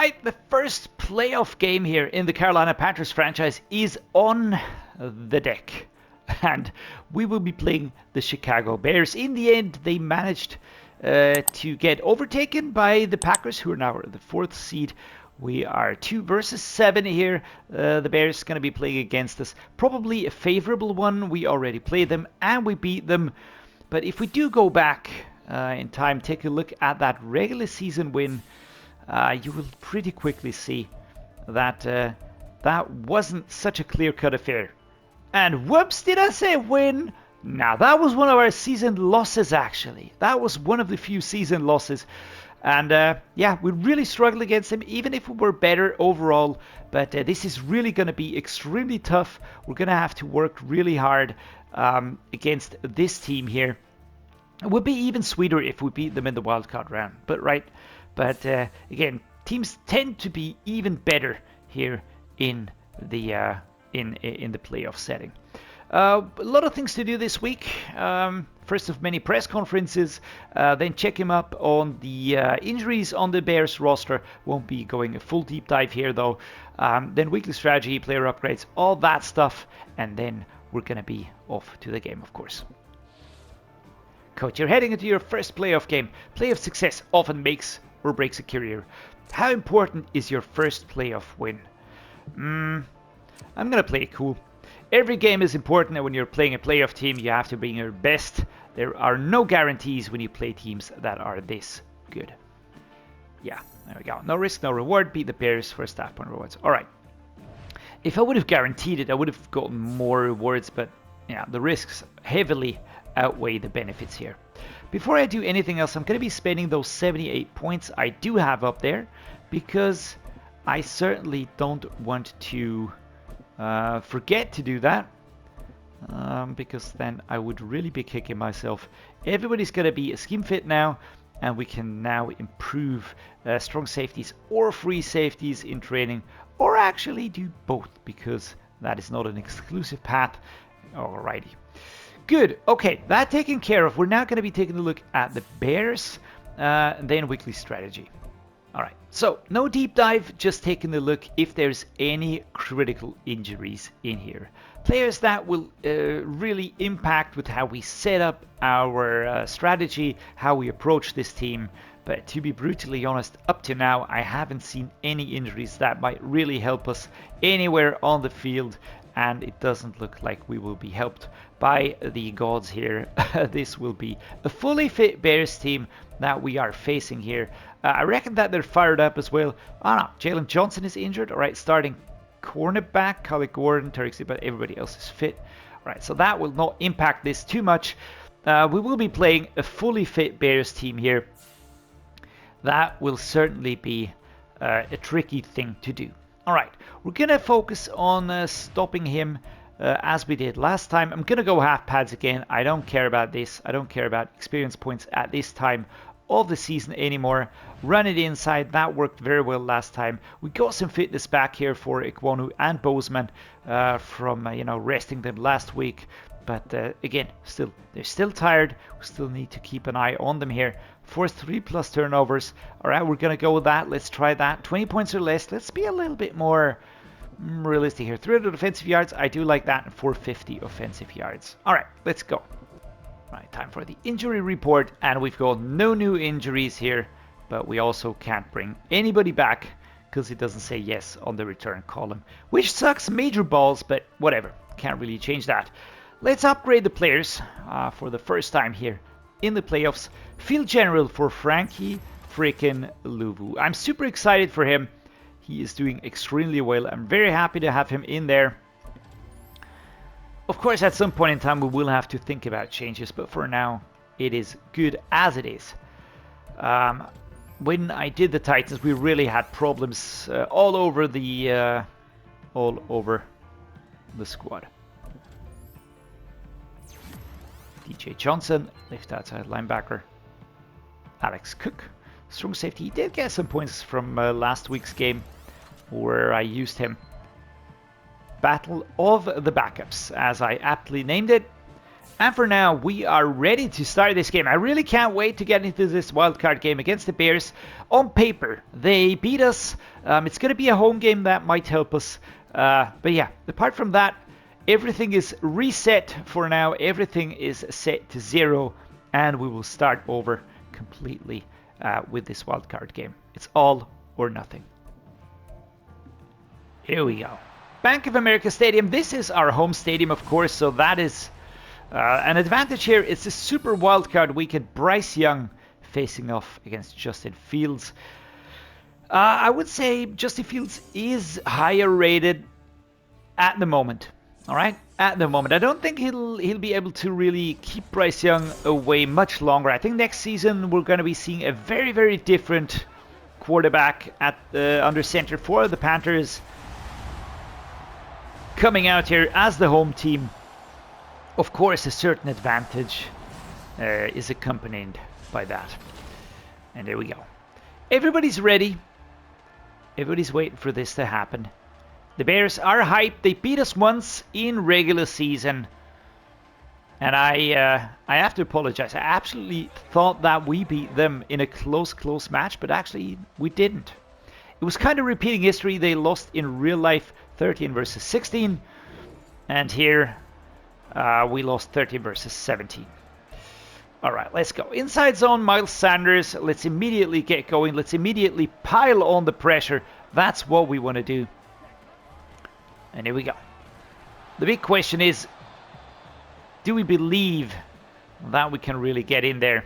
right, the first playoff game here in the Carolina Panthers franchise is on the deck. And we will be playing the Chicago Bears. In the end, they managed to get overtaken by the Packers, who are now the 4th seed. We are 2 versus 7 here. The Bears going to be playing against us. Probably a favorable one. We already played them and we beat them. But if we do go back in time, take a look at that regular season win, you will pretty quickly see that that wasn't such a clear-cut affair. And whoops, did I say win? Now, that was one of our season losses, actually. That was one of the few season losses. And yeah, we really struggled against him, even if we were better overall. But this is really going to be extremely tough. We're going to have to work really hard against this team here. It would be even sweeter if we beat them in the wildcard round. But again, teams tend to be even better here in the playoff setting. A lot of things to do this week. First of many press conferences, then check him up on the injuries on the Bears roster. Won't be going a full deep dive here though. Then weekly strategy, player upgrades, all that stuff, and then we're gonna be off to the game, of course. Coach, you're heading into your first playoff game. Playoff success often makes or breaks a career. How important is your first playoff win? I'm gonna play it cool. Every game is important, and when you're playing a playoff team, you have to bring your best. There are no guarantees when you play teams that are this good. Yeah, there we go. No risk, no reward. Beat the Bears for staff point rewards. All right. If I would have guaranteed it, I would have gotten more rewards, but yeah, the risks heavily outweigh the benefits here. Before I do anything else, I'm going to be spending those 78 points I do have up there, because I certainly don't want to forget to do that, because then I would really be kicking myself. Everybody's going to be a scheme fit now, and we can now improve strong safeties or free safeties in training, or actually do both, because that is not an exclusive path. Alrighty. Good. Okay, that taken care of. We're now going to be taking a look at the Bears, and then weekly strategy. Alright, so no deep dive, just taking a look if there's any critical injuries in here. Players that will really impact with how we set up our strategy, how we approach this team. But to be brutally honest, up to now, I haven't seen any injuries that might really help us anywhere on the field. And it doesn't look like we will be helped by the gods here. This will be a fully fit Bears team that we are facing here. I reckon that they're fired up as well. Oh no, Jalen Johnson is injured. All right, starting cornerback, Khalid Gordon, Tariq, but everybody else is fit. All right, so that will not impact this too much. We will be playing a fully fit Bears team here. That will certainly be a tricky thing to do. All right, we're going to focus on stopping him as we did last time. I'm going to go half pads again. I don't care about this. I don't care about experience points at this time of the season anymore. Run it inside. That worked very well last time. We got some fitness back here for Ikwonu and Bozeman from resting them last week. But again, they're still tired. We still need to keep an eye on them here. Force 3+ turnovers. All right, we're going to go with that. Let's try that. 20 points or less. Let's be a little bit more realistic here. 300 offensive yards. I do like that. And 450 offensive yards. All right, let's go. All right, time for the injury report. And we've got no new injuries here. But we also can't bring anybody back because it doesn't say yes on the return column. Which sucks major balls, but whatever. Can't really change that. Let's upgrade the players for the first time here in the playoffs. Field General for Frankie freaking Luvu. I'm super excited for him. He is doing extremely well. I'm very happy to have him in there. Of course, at some point in time, we will have to think about changes, but for now, it is good as it is. When I did the Titans, we really had problems all over the squad. DJ Johnson, left outside linebacker. Alex Cook, strong safety. He did get some points from last week's game where I used him. Battle of the backups, as I aptly named it. And for now, we are ready to start this game. I really can't wait to get into this wildcard game against the Bears. On paper, they beat us. It's going to be a home game that might help us. But yeah, apart from that, everything is reset for now. Everything is set to 0. And we will start over completely with this wildcard game. It's all or nothing. Here we go. Bank of America Stadium. This is our home stadium, of course, so that is an advantage here. It's a super wildcard weekend. Bryce Young facing off against Justin Fields. I would say Justin Fields is higher rated at the moment. All right, at the moment. I don't think he'll be able to really keep Bryce Young away much longer. I think next season we're going to be seeing a very, very different quarterback at under center for the Panthers, coming out here as the home team. Of course, a certain advantage is accompanied by that. And there we go. Everybody's ready. Everybody's waiting for this to happen. The Bears are hyped. They beat us once in regular season. And I have to apologize. I absolutely thought that we beat them in a close match, but actually we didn't. It was kind of repeating history. They lost in real life 13 versus 16. And here we lost 13 versus 17. All right, let's go. Inside zone, Miles Sanders. Let's immediately get going. Let's immediately pile on the pressure. That's what we want to do. And here we go. The big question is, do we believe that we can really get in there?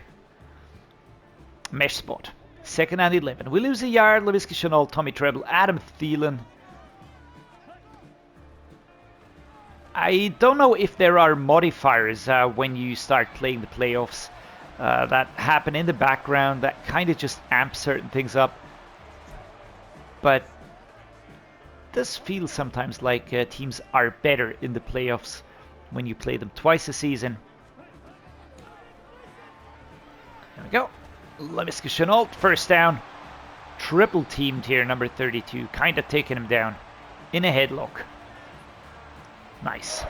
Mesh spot. 2nd and 11. We lose a yard. LaVisca Chenault, Tommy Treble, Adam Thielen. I don't know if there are modifiers when you start playing the playoffs that happen in the background that kind of just amp certain things up. But it does feel sometimes like teams are better in the playoffs when you play them twice a season. There we go. LaVisca Chenault, first down. Triple teamed here, number 32. Kind of taking him down in a headlock. Nice.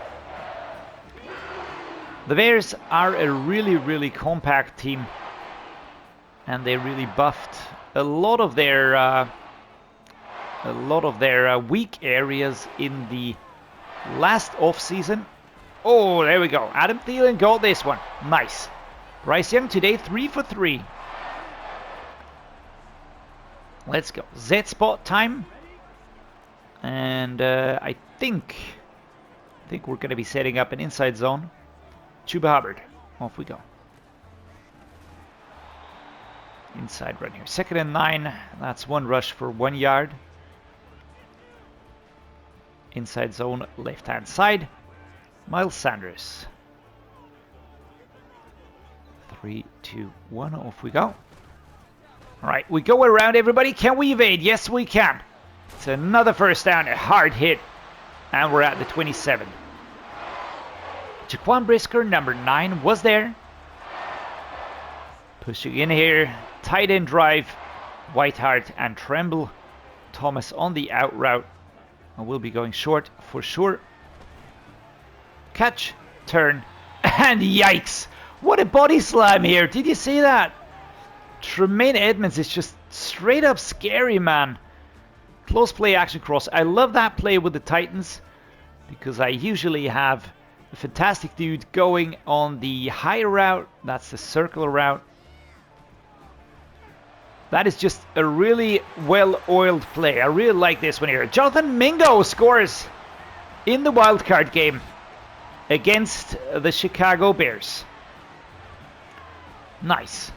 The Bears are a really, really compact team. And they really buffed a lot of their weak areas in the last offseason. Oh, there we go. Adam Thielen got this one. Nice. Bryce Young today 3 for 3. Let's go. Z spot time. And I think we're going to be setting up an inside zone. Chuba Hubbard. Off we go. Inside run here. 2nd and 9. That's one rush for 1 yard. Inside zone, left-hand side. Miles Sanders. 3, 2, 1. Off we go. All right, we go around, everybody. Can we evade? Yes, we can. It's another first down, a hard hit. And we're at the 27. Jaquan Brisker, number 9, was there. Pushing in here. Tight end drive. Whiteheart and Tremble. Thomas on the out route. And we'll be going short for sure. Catch. Turn. And yikes. What a body slam here. Did you see that? Tremaine Edmonds is just straight up scary, man. Close play action cross. I love that play with the Titans because I usually have a fantastic dude going on the high route. That's the circle route. That is just a really well-oiled play. I really like this one here. Jonathan Mingo scores in the wildcard game against the Chicago Bears. Nice.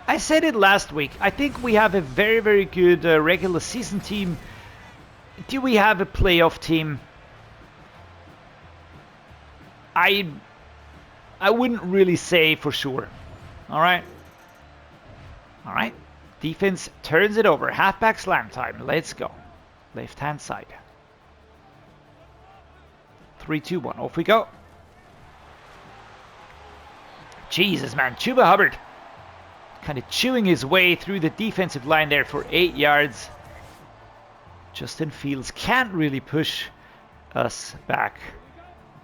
I said it last week. I think we have a very, very good regular season team. Do we have a playoff team? I wouldn't really say for sure. All right. All right. Defense turns it over. Halfback slam time. Let's go. Left-hand side. 3, 2, 1. Off we go. Jesus, man. Chuba Hubbard kind of chewing his way through the defensive line there for 8 yards. Justin Fields can't really push us back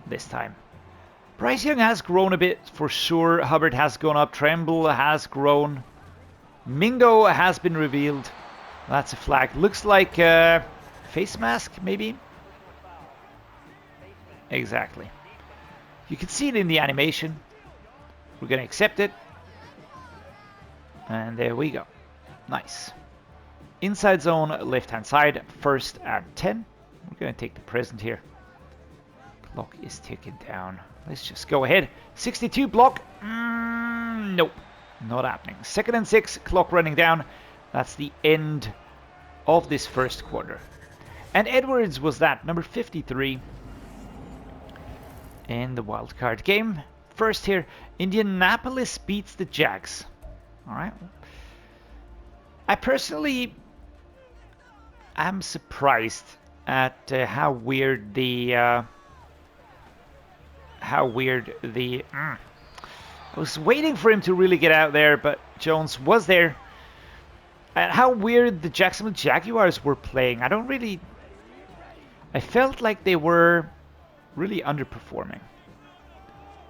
this time. Bryce Young has grown a bit for sure. Hubbard has gone up. Tremble has grown. Mingo has been revealed. That's a flag. Looks like face mask, maybe? Exactly. You can see it in the animation. We're going to accept it. And there we go. Nice. Inside zone, left-hand side, 1st and 10. We're going to take the present here. Clock is ticking down. Let's just go ahead. 62 block. Nope. Not happening. 2nd and 6, clock running down. That's the end of this first quarter. And Edwards was that, number 53 in the wildcard game. First here, Indianapolis beats the Jags. All right. I personally am surprised at how weird the I was waiting for him to really get out there, but Jones was there. And how weird the Jacksonville Jaguars were playing. I felt like they were really underperforming.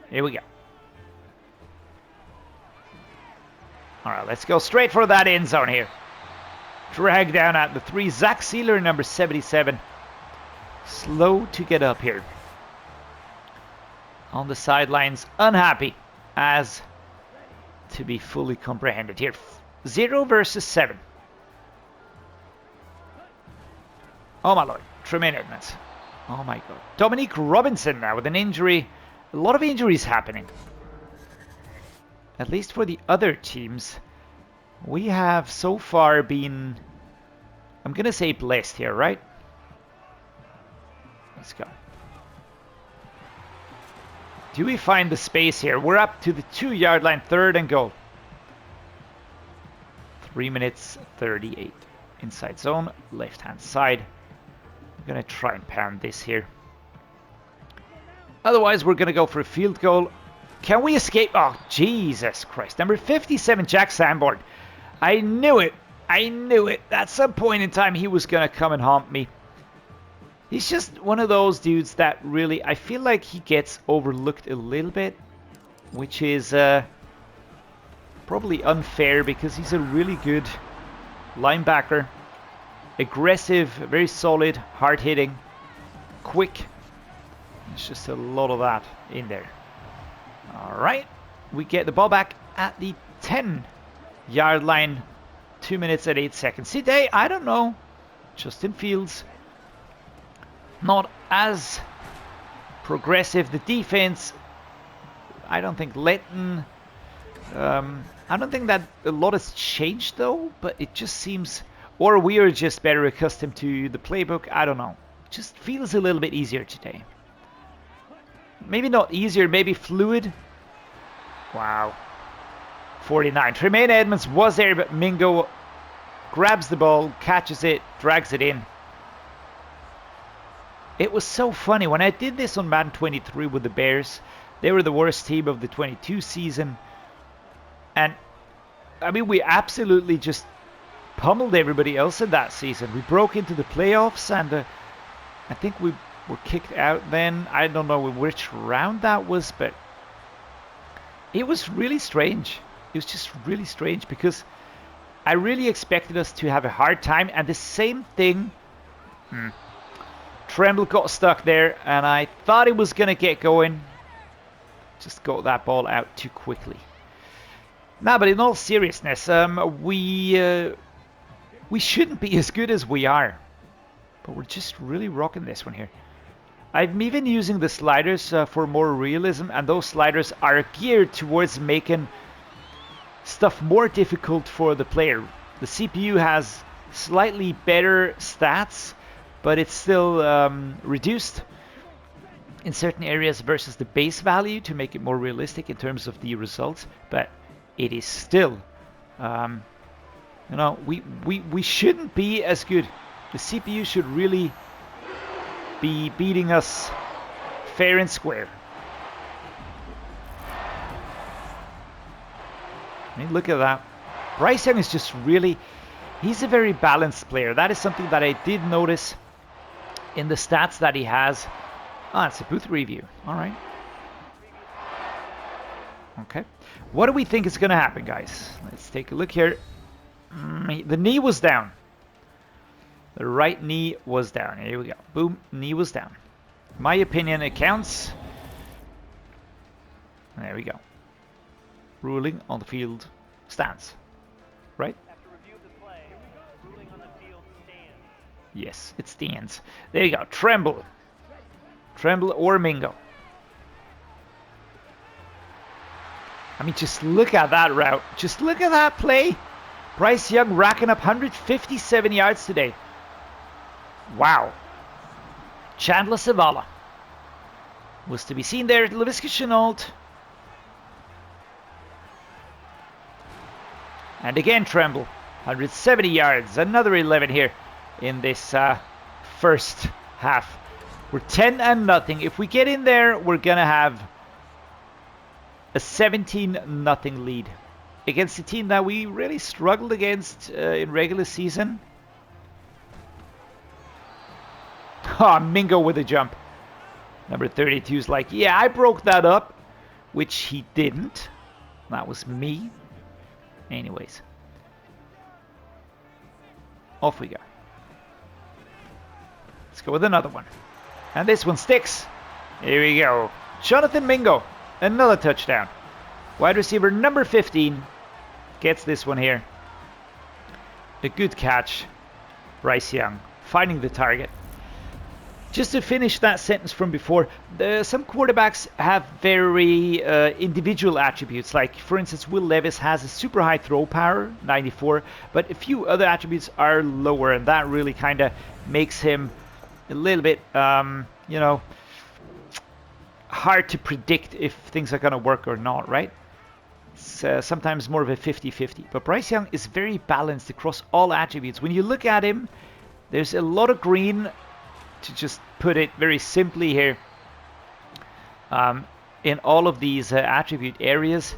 Here we go. All right, let's go straight for that end zone here. Drag down at the 3. Zach Sealer, number 77. Slow to get up here. On the sidelines, unhappy as to be fully comprehended here. 0 versus 7. Oh my lord. Tremaine Edmonds. Oh my god. Dominique Robinson now with an injury. A lot of injuries happening. At least for the other teams. We have so far been, I'm going to say blessed here, right? Let's go. Do we find the space here? We're up to the 2-yard line, 3rd and goal. 3 minutes 38. Inside zone, left-hand side. I'm going to try and pound this here. Otherwise, we're going to go for a field goal. Can we escape? Oh, Jesus Christ. Number 57, Jack Sanborn. I knew it. I knew it. At some point in time, he was going to come and haunt me. He's just one of those dudes that really, I feel like he gets overlooked a little bit, which is probably unfair because he's a really good linebacker. Aggressive, very solid, hard-hitting, quick. There's just a lot of that in there. All right, we get the ball back at the 10-yard line. 2 minutes and 8 seconds. Today, I don't know. Justin Fields, not as progressive. The defense, I don't think Letton. I don't think that a lot has changed though, but it just seems, or we are just better accustomed to the playbook. I don't know. It just feels a little bit easier today. Maybe not easier, maybe fluid. Wow. 49. Tremaine Edmonds was there, but Mingo grabs the ball, catches it, drags it in. It was so funny. When I did this on Madden 23 with the Bears, they were the worst team of the 22 season. And, I mean, we absolutely just pummeled everybody else in that season. We broke into the playoffs, and I think we were kicked out then. I don't know which round that was, but it was really strange. It was just really strange because I really expected us to have a hard time, and the same thing. Tremble got stuck there, and I thought it was going to get going. Just got that ball out too quickly. Now, but in all seriousness, we shouldn't be as good as we are. But we're just really rocking this one here. I'm even using the sliders for more realism, and those sliders are geared towards making stuff more difficult for the player. The CPU has slightly better stats, but it's still reduced in certain areas versus the base value to make it more realistic in terms of the results. But it is still, you know, we shouldn't be as good. The CPU should really be beating us fair and square. I mean, look at that. Bryce Young is just really, he's a very balanced player. That is something that I did notice in the stats that he has. Ah, it's a booth review. All right. Okay. What do we think is going to happen, guys? Let's take a look here. The knee was down. The right knee was down. Here we go. Boom. Knee was down. My opinion, it counts. There we go. Ruling on the field stands. Right? After review of the play, ruling on the field stands. Yes, it stands. There you go. Tremble. Tremble or Mingo. I mean, just look at that route. Just look at that play. Bryce Young racking up 157 yards today. Wow. Chandler Zavala was to be seen there at Laviska Chenault. And again, Tremble. 170 yards. Another 11 here in this first half. We're 10-0. If we get in there, we're going to have a 17-0 lead against a team that we really struggled against in regular season. Oh, Mingo with a jump. Number 32 is like, yeah, I broke that up, which he didn't. That was me. Anyways. Off we go. Let's go with another one. And this one sticks. Here we go. Jonathan Mingo. Another touchdown. Wide receiver number 15 gets this one here. A good catch. Bryce Young finding the target. Just to finish that sentence from before, some quarterbacks have very individual attributes. Like, for instance, Will Levis has a super high throw power, 94, but a few other attributes are lower, and that really kind of makes him a little bit, you know, hard to predict if things are going to work or not, right? It's sometimes more of a 50-50. But Bryce Young is very balanced across all attributes. When you look at him, there's a lot of green, to just put it very simply here, in all of these attribute areas.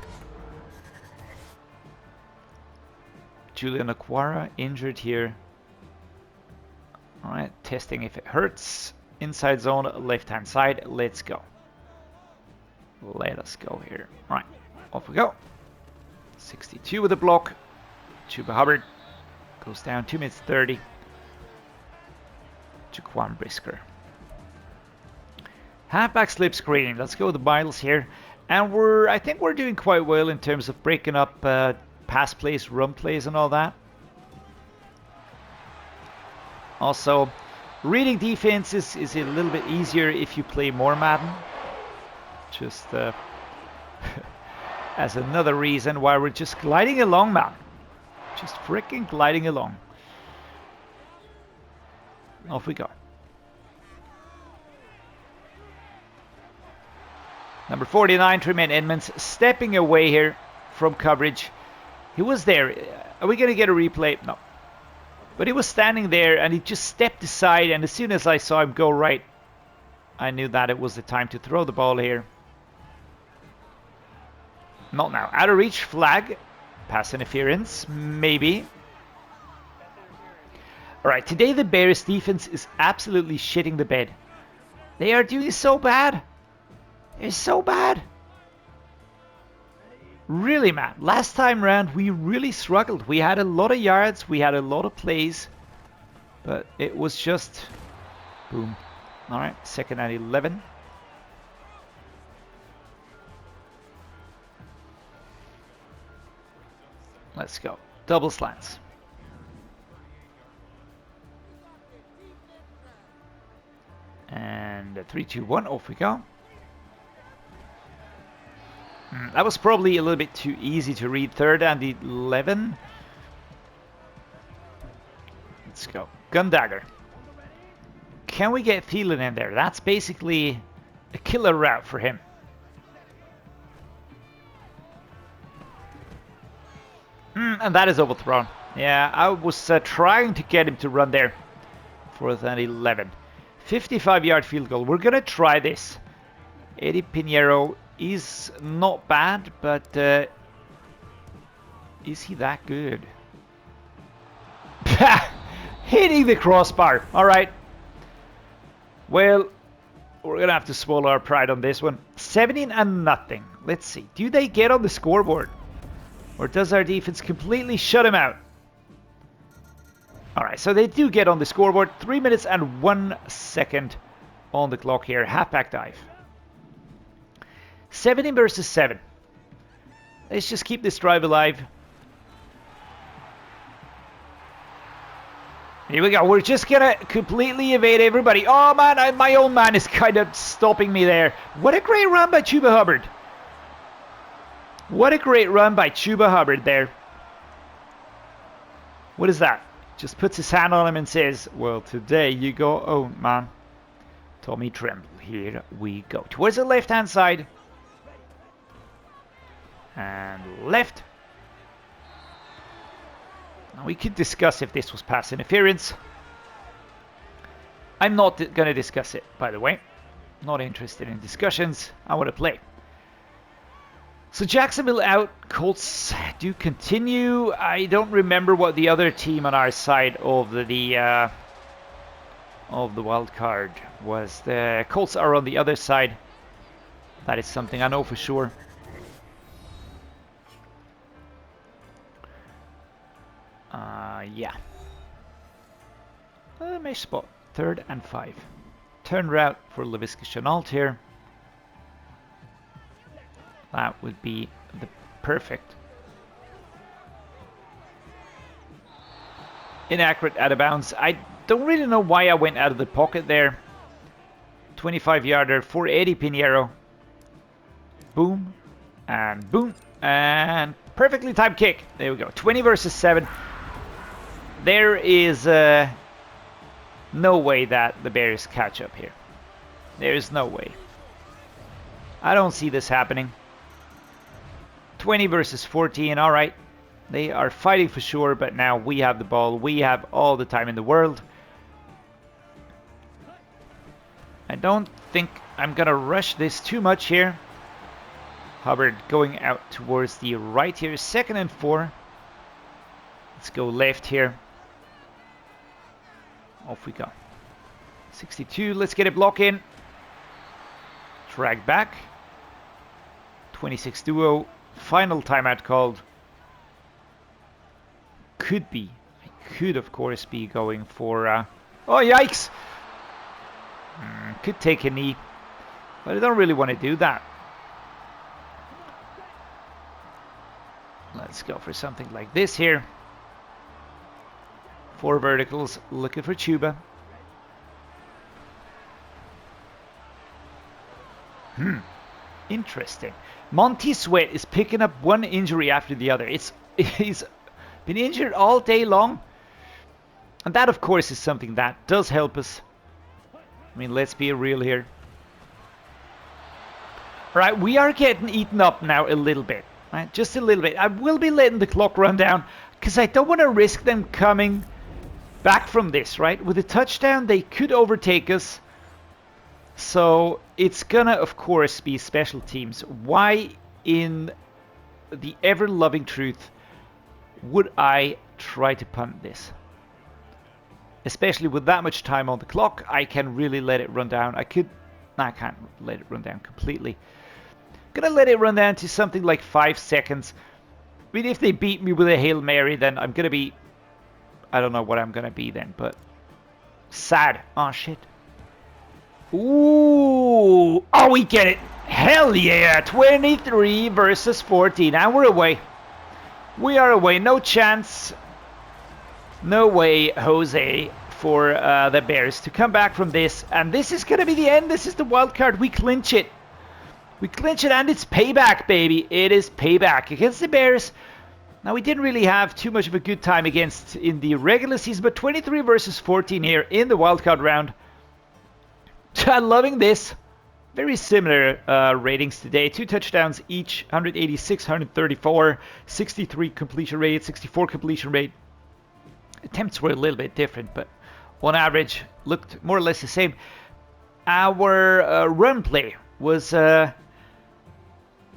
Julian Aquara injured here. All right, testing if it hurts. Inside zone, left-hand side. Let's go. Let us go here. All right, off we go. 62 with a block. Chuba Hubbard goes down 2 minutes 30. Jaquan Brisker. Halfback slip screen. Let's go with the Miles here. And I think we're doing quite well in terms of breaking up pass plays, run plays, and all that. Also, reading defense is a little bit easier if you play more Madden. Just as another reason why we're just gliding along, man. Just freaking gliding along. Off we go. Number 49, Tremaine Edmonds, stepping away here from coverage. He was there. Are we going to get a replay? No. But he was standing there and he just stepped aside, and as soon as I saw him go right, I knew that it was the time to throw the ball here. Not now. Out of reach, flag. Pass interference, maybe. Alright, today the Bears defense is absolutely shitting the bed. They are doing so bad. They're so bad. Really, man. Last time round, we really struggled. We had a lot of yards. We had a lot of plays. But it was just... boom. Alright, 2nd and 11. Let's go. Double slants. And 3-2-1, off we go. That was probably a little bit too easy to read. 3rd and 11. Let's go. Gun dagger. Can we get Thielen in there? That's basically a killer route for him. And that is overthrown. Yeah, I was trying to get him to run there. 4th and 11. 55-yard field goal. We're going to try this. Eddie Pinheiro is not bad, but is he that good? Hitting the crossbar. All right. Well, we're going to have to swallow our pride on this one. 17-0. Let's see. Do they get on the scoreboard? Or does our defense completely shut him out? Alright, so they do get on the scoreboard. 3 minutes and 1 second on the clock here. Halfback dive. 17 versus 7. Let's just keep this drive alive. Here we go. We're just gonna completely evade everybody. Oh man, my own man is kind of stopping me there. What a great run by Chuba Hubbard. What a great run by Chuba Hubbard there. What is that? Just puts his hand on him and says, well, today you go, oh man. Tommy Tremble, here we go. Towards the left-hand side. And left. Now we could discuss if this was pass interference. I'm not going to discuss it, by the way. Not interested in discussions. I want to play. So Jacksonville out. Colts do continue. I don't remember what the other team on our side of the wild card was. The Colts are on the other side. That is something I know for sure. Yeah. Mesh spot. 3rd and 5. Turn route for LaVisca Chenault here. That would be the perfect. Inaccurate out of bounds. I don't really know why I went out of the pocket there. 25-yarder, 480 Pinheiro. Boom. And boom. And perfectly timed kick. There we go. 20 versus 7. There is no way that the Bears catch up here. There is no way. I don't see this happening. 20 versus 14. All right. They are fighting for sure, but now we have the ball. We have all the time in the world. I don't think I'm going to rush this too much here. Hubbard going out towards the right here. 2nd and 4. Let's go left here. Off we go. 62. Let's get a block in. Drag back. 26 duo. Final timeout called. Could be. I could, of course, be going for... oh, yikes! Could take a knee. But I don't really want to do that. Let's go for something like this here. 4 verticals. Looking for Chuba. Interesting. Monty Sweat is picking up one injury after the other. He's been injured all day long. And that, of course, is something that does help us. I mean, let's be real here. Right, we are getting eaten up now a little bit. Right, just a little bit. I will be letting the clock run down because I don't want to risk them coming back from this, right? With a touchdown, they could overtake us. So it's gonna, of course, be special teams. Why in the ever-loving truth would I try to punt this? Especially with that much time on the clock, I can really let it run down. I can't let it run down completely. Gonna let it run down to something like 5 seconds. I mean, if they beat me with a Hail Mary, then I'm gonna be... I don't know what I'm gonna be then, but... sad. Oh, shit. Ooh! Oh, we get it! Hell yeah! 23 versus 14. And we're away. We are away. No chance. No way, Jose, for the Bears to come back from this. And this is gonna be the end. This is the wild card. We clinch it. We clinch it, and it's payback, baby. It is payback against the Bears. Now, we didn't really have too much of a good time against in the regular season, but 23 versus 14 here in the wildcard round. I'm loving this. Very similar ratings today. 2 touchdowns each, 186, 134, 63 completion rate, 64 completion rate. Attempts were a little bit different, but on average, looked more or less the same. Our run play was...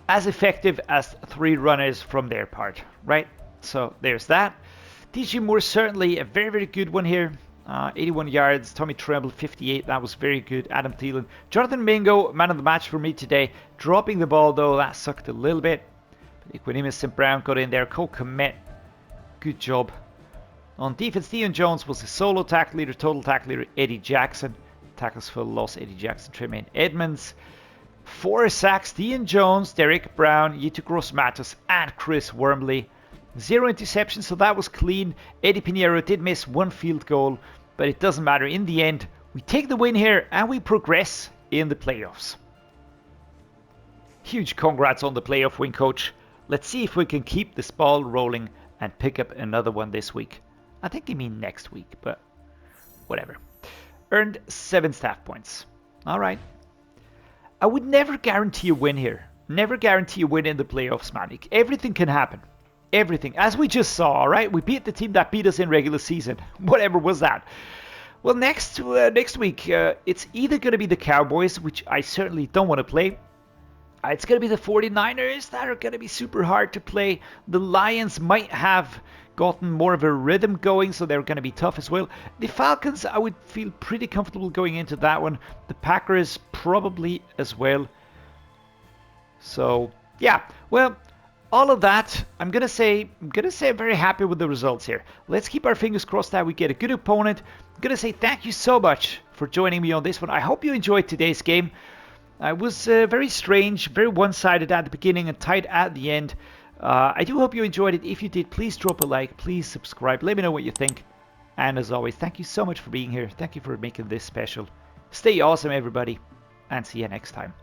as effective as 3 runners from their part, right? So there's that. DJ Moore, certainly a very, very good one here. 81 yards. Tommy Tremble, 58. That was very good. Adam Thielen. Jonathan Mingo, man of the match for me today. Dropping the ball, though, that sucked a little bit. Equanimus St. Brown got in there. Cole Kmet, good job. On defense, Theon Jones was the solo tackle leader. Total tackle leader, Eddie Jackson. Tackles for loss, Eddie Jackson. Tremaine Edmonds. 4 sacks, Theon Jones, Derek Brown, Yitu Gross-Matos, and Chris Wormley. 0 interceptions, so that was clean. Eddie Pinheiro did miss 1 field goal, but it doesn't matter. In the end, we take the win here and we progress in the playoffs. Huge congrats on the playoff win, coach. Let's see if we can keep this ball rolling and pick up another one this week. I think they mean next week, but whatever. Earned 7 staff points. All right. I would never guarantee a win here. Never guarantee a win in the playoffs, man. Everything can happen. Everything. As we just saw, all right? We beat the team that beat us in regular season. Whatever was that? Well, next week, it's either going to be the Cowboys, which I certainly don't want to play. It's going to be the 49ers that are going to be super hard to play. The Lions might have gotten more of a rhythm going, so they're going to be tough as well. The Falcons, I would feel pretty comfortable going into that one. The Packers probably as well. So, yeah. Well, all of that, I'm gonna say I'm very happy with the results here. Let's keep our fingers crossed that we get a good opponent. I'm gonna say thank you so much for joining me on this one. I hope you enjoyed today's game. It was very strange, very one-sided at the beginning and tight at the end. I do hope you enjoyed it. If you did, please drop a like, please subscribe, let me know what you think. And as always, thank you so much for being here. Thank you for making this special. Stay awesome, everybody, and see you next time.